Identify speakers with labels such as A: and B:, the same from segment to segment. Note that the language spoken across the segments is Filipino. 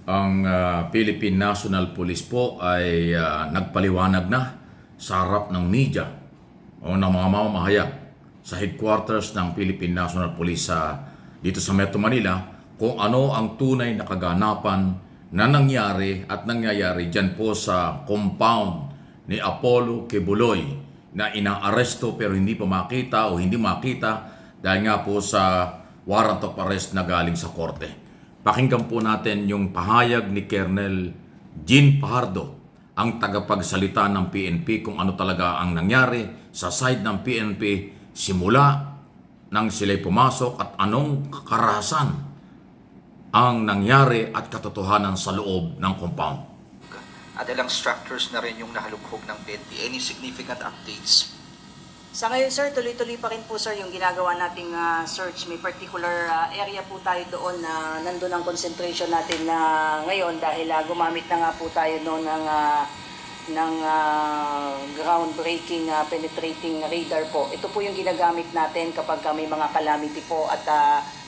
A: Ang Philippine National Police po ay nagpaliwanag na sa harap ng media o ng mga mamamahayag sa headquarters ng Philippine National Police dito sa Metro Manila kung ano ang tunay na kaganapan na nangyari at nangyayari dyan po sa compound ni Apollo Quebuloy na inaaresto pero hindi pa makita o hindi makita dahil nga po sa warrant of arrest na galing sa korte. Pakinggan po natin yung pahayag ni Colonel Jean Fajardo, ang tagapagsalita ng PNP kung ano talaga ang nangyari sa side ng PNP simula nang sila'y pumasok at anong karahasan ang nangyari at katotohanan sa loob ng compound.
B: At ilang structures na rin yung nahalughog ng PNP. Any significant updates?
C: Sa ngayon, sir, tuloy-tuloy pa rin po, sir, yung ginagawa nating search. May particular area po tayo doon na nandun ang concentration natin na ngayon dahil gumamit na nga po tayo noon ng groundbreaking penetrating radar po. Ito po yung ginagamit natin kapag may mga calamity po at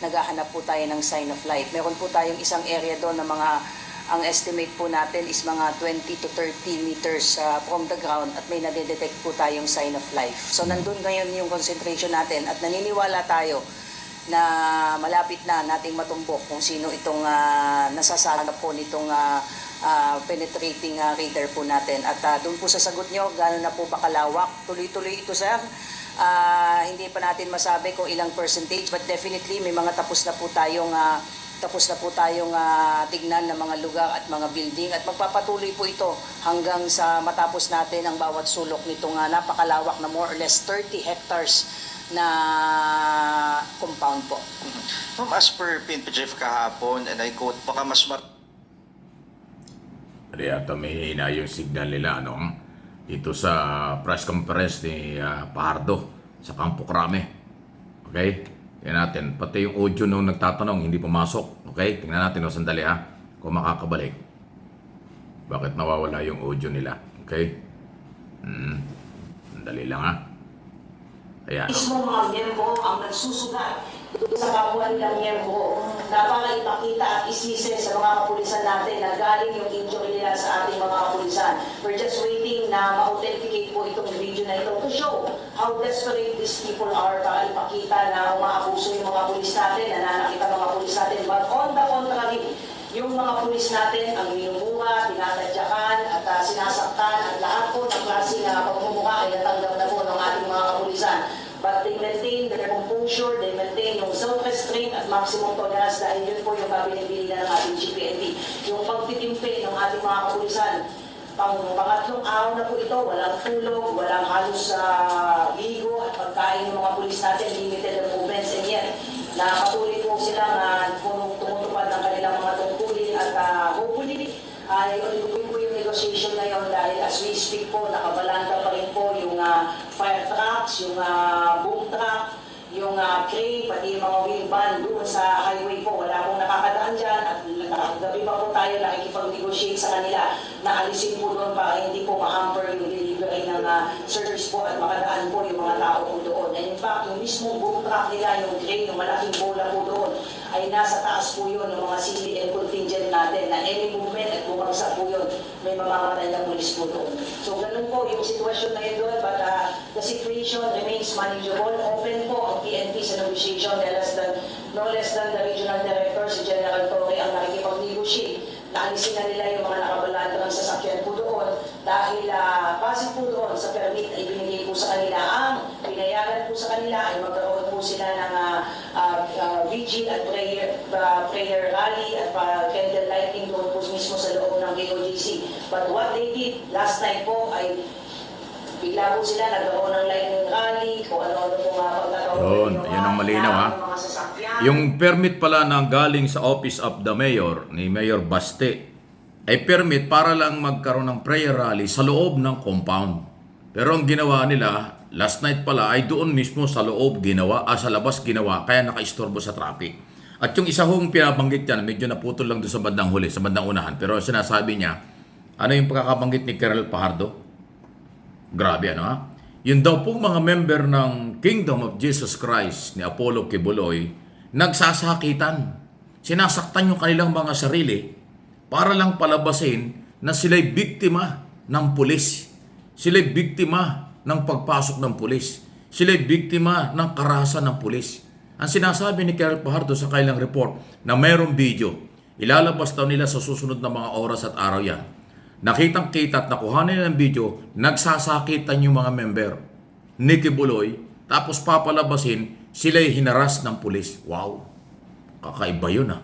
C: naghahanap po tayo ng sign of life. Meron po tayong isang area doon na ang estimate po natin is mga 20 to 30 meters from the ground at may nadedetect po tayong sign of life. So nandun ngayon yung concentration natin at naniniwala tayo na malapit na nating matumbok kung sino itong nasasagap po nitong penetrating radar po natin. At doon po sa sagot nyo, gano'n na po ba kalawak? Tuloy-tuloy ito, sir. Hindi pa natin masabi kung ilang percentage but definitely may mga tapos na po tayong tignan ng mga lugar at mga building at magpapatuloy po ito hanggang sa matapos natin ang bawat sulok nitong napakalawak na more or less 30 hectares na compound po.
B: Ma'am, as per PNP chief kahapon, and I quote, baka mas
A: Yata may hina yung signal nila dito sa press conference ni Fajardo sa Campo Crame. Okay? Tingnan natin. Pati yung audio nung nagtatanong, hindi pumasok. Okay? Tingnan natin sandali kung makakabalik. Bakit nawawala yung audio nila? Okay? Sandali lang Ayan.
C: Mismo mga miyembro ang nagsusugat sa kapwa nilang miyembro na para ipakita at isise sa mga kapulisan natin na galing yung injury nila sa ating mga kapulisan. We're just waiting na ma-authenticate po itong video na ito to show how desperate these people are para ipakita na umaabuso yung mga pulis natin, nananakit ang mga pulis natin. But on the contrary, yung mga pulis natin ang minumura, tinatadyakan at sinasaktan at lahat po ng klaseng pagmumukha ay natanggap na po ng ating mga kapulisan. But they maintain their composure, they maintain yung self-restraint at maximum tolerance dahil yun po yung kabilin-bilin ng ating GPNP. Yung pagtitimpi ng ating mga kapulisan, pangatlong araw na po ito, walang tulog, walang halos ligo at pagkain ng mga pulis natin, limited ang movements and yet nakapatuloy po sila na tumutupad ng kanilang mga tungkulin at hopefully ay ulit po yung negotiation ngayon dahil as we speak po, nakabalanta pa rin po yung fire trucks, yung boom truck, yung crane, pati yung mga wheel van doon sa highway po. Wala pong nakakadaan dyan at gabi pa po tayo nakikipag-negotiate sa kanila na alisin po doon para hindi po ma-hamper yung delivery ng service po at makadaan po yung mga tao po doon. And in fact, yung mismong boom truck nila, yung crane, yung malaking bola po doon, ay nasa taas po yun ng mga civilian contingent natin na any movement at bumagsak po yun, may mamamatay na pulis po doon. So ganun po yung sitwasyon na yun doon, but the situation remains manageable. Open po ang PNP sa negotiation, no less than the regional director, si General Torre, ang nakikipag-negotiate. Naalisin na nila yung mga nakabalandang sasakyan po doon dahil base po doon sa permit na ibinigay po sa kanila. Ang pinayagan po sa kanila ay magkaroon po sila ng vigil at prayer rally at candle lighting doon po mismo sa loob ng KOJC. But what they did last night po ay bigla po sila nagkaroon ng lightning rally, kung ano-ano po pagkakaroon.
A: Yun ang malinaw Yung permit pala na galing sa Office of the Mayor, ni Mayor Baste, ay permit para lang magkaroon ng prayer rally sa loob ng compound. Pero ang ginawa nila, last night pala, ay doon mismo sa loob ginawa, sa labas ginawa, kaya nakaistorbo sa traffic. At yung isa hong pinabanggit yan, medyo naputol lang doon sa bandang huli, sa bandang unahan. Pero sinasabi niya, ano yung pagkakabanggit ni Colonel Fajardo? Grabe Yun daw pong mga member ng Kingdom of Jesus Christ ni Apollo Quebuloy, nagsasakitan. Sinasaktan yung kanilang mga sarili para lang palabasin na sila'y biktima ng pulis. Sila'y biktima ng pagpasok ng pulis. Sila'y biktima ng karahasan ng pulis. Ang sinasabi ni Colonel Fajardo sa kailang report na mayroong video, ilalabas daw nila sa susunod na mga oras at araw yan. Nakitang-kita at nakuha nila ng video, nagsasakitan yung mga member ni Kibuloy, tapos papalabasin, sila'y hinaras ng pulis. Wow! Kakaiba yun ah.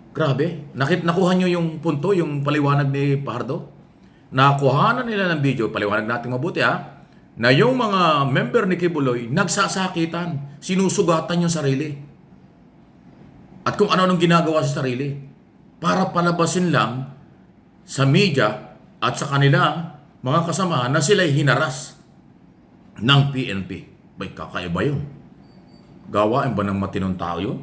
A: Grabe. Nakuha nyo yung punto, yung paliwanag ni Fajardo? Nakuha na nila ng video, paliwanag natin mabuti ha, na yung mga member ni Kibuloy nagsasakitan, sinusugatan yung sarili. At kung ano-anong ginagawa sa sarili para palabasin lang sa media at sa kanila mga kasama na sila'y hinaras ng PNP. Bay, kakaiba yun. Gawain ba ng matinong tao yun?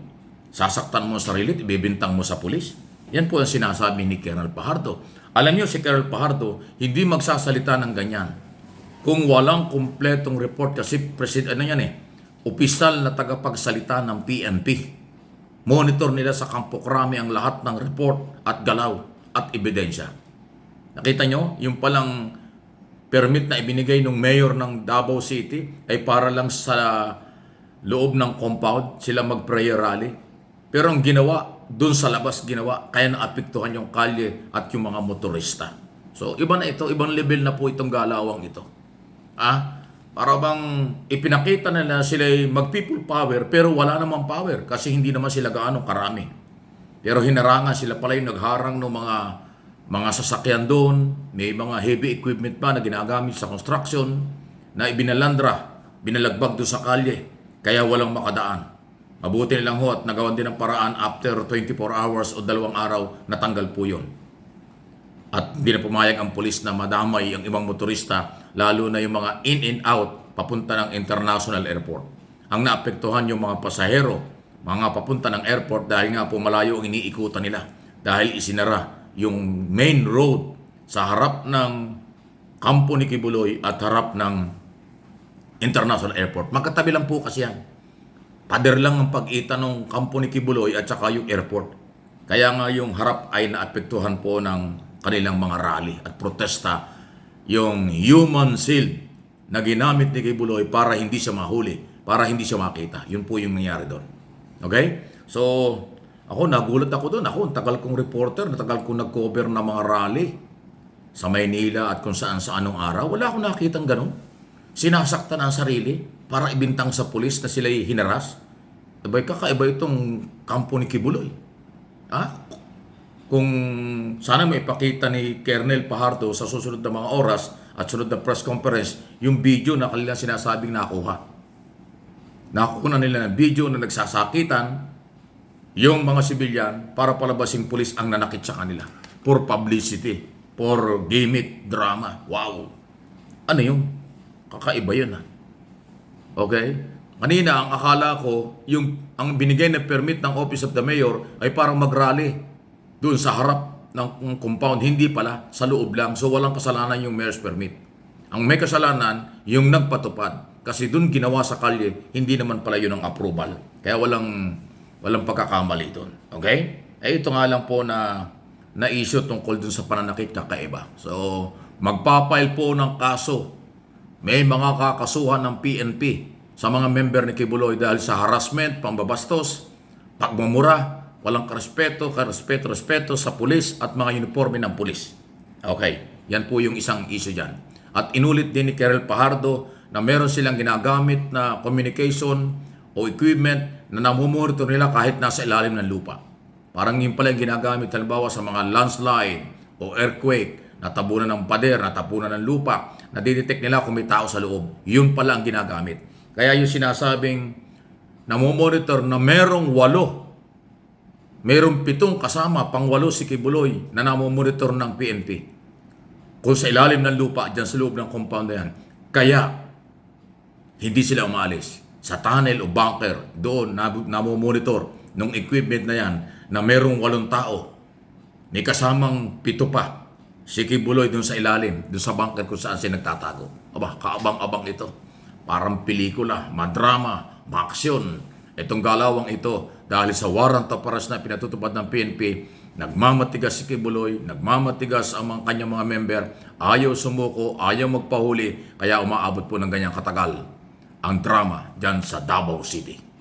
A: Sasaktan mo ang sarili at ibibintang mo sa pulis? Yan po ang sinasabi ni Colonel Fajardo. Alam niyo si Colonel Fajardo, hindi magsasalita ng ganyan kung walang kumpletong report kasi opisyal na tagapagsalita ng PNP. Monitor nila sa Campo Crame ang lahat ng report at galaw at ebidensya. Nakita nyo, yung palang permit na ibinigay ng mayor ng Davao City ay para lang sa loob ng compound sila mag-prayer rally. Pero ang ginawa, dun sa labas ginawa, kaya naapektuhan yung kalye at yung mga motorista. So, iba na ito, ibang level na po itong galawang ito. Para bang ipinakita nila sila'y mag-people power pero wala namang power kasi hindi naman sila gaano karami. Pero hinarangan sila pala yung nagharang ng mga sasakyan doon, may mga heavy equipment pa na ginagamit sa construction na binalagbag doon sa kalye kaya walang makadaan. Mabuti nilang ho at nagawan din ng paraan after 24 hours o 2 araw natanggal po yun. At hindi na pumayag ang pulis na madamay ang ibang motorista, lalo na yung mga in and out papunta ng international airport. Ang naapektuhan yung mga pasahero, mga papunta ng airport dahil nga po malayo ang iniikutan nila. Dahil isinara yung main road sa harap ng kampo ni Kibuloy at harap ng international airport. Magkatabi lang po kasi yan. Pader lang ang pag-ita ng kampo ni Kibuloy at saka yung airport. Kaya nga yung harap ay naapektuhan po ng kanilang mga rally at protesta, yung human shield na ginamit ni Kibuloy para hindi siya mahuli, para hindi siya makita. Yun po yung nangyari doon. Okay? So, ako nagulat ako doon. Ako, tagal kong reporter, tagal kong nag-cover ng mga rally sa Maynila at kung saan sa anong araw. Wala akong nakitang ganun. Sinasaktan ang sarili para ibintang sa pulis na sila'y hinaras. Abay, kakaiba itong kampo ni Kibuloy. Kung sana may ipakita ni Colonel Fajardo sa susunod na mga oras at sunod na press conference, yung video na kanilang sinasabing nakuha. Nakuha na nila ng video na nagsasakitan yung mga sibilyan para palabasing pulis ang nanakit sa kanila. For publicity, for gimmick, drama. Wow! Ano yun? Kakaiba yun Okay? Kanina, ang akala ko, ang binigay na permit ng Office of the Mayor ay parang mag-rally doon sa harap ng compound. Hindi pala, sa loob lang. So, walang kasalanan yung mayor's permit. Ang may kasalanan, yung nagpatupad. Kasi doon ginawa sa kalye, hindi naman pala yun ang approval. Kaya walang pagkakamali doon. Okay? Ito nga lang po na issue tungkol doon sa pananakit kakaiba. So, magpapile po ng kaso. May mga kakasuhan ng PNP sa mga member ni Kibuloy dahil sa harassment, pambabastos, pagmumura, walang respeto sa pulis at mga uniforme ng pulis. Okay, yan po yung isang issue dyan. At inulit din ni Colonel Fajardo na meron silang ginagamit na communication o equipment na namumonitor nila kahit nasa ilalim ng lupa. Parang yun pala yung ginagamit halimbawa sa mga landslide o earthquake, natabunan ng pader, natabunan ng lupa, nadidetect nila kung may tao sa loob. Yun pala ang ginagamit. Kaya yung sinasabing namumonitor na merong 7 kasama, pang-8 si Kibuloy na namumonitor ng PNP. Kung sa ilalim ng lupa, dyan sa loob ng compound na yan. Kaya, hindi sila umalis. Sa tunnel o bunker, doon namumonitor ng equipment na yan na merong 8 tao. May kasamang 7 pa. Si Kibuloy doon sa ilalim, doon sa bunker kung saan siya nagtatago. Aba, kaabang-abang ito. Parang pelikula, madrama, maaksyon. Itong galawang ito, dahil sa warrant of arrest na pinatutupad ng PNP, Nagmamatigas si Kibuloy, nagmamatigas ang mga kanyang mga member, ayaw sumuko, ayaw magpahuli, kaya umaabot po ng ganyang katagal ang drama dyan sa Davao City.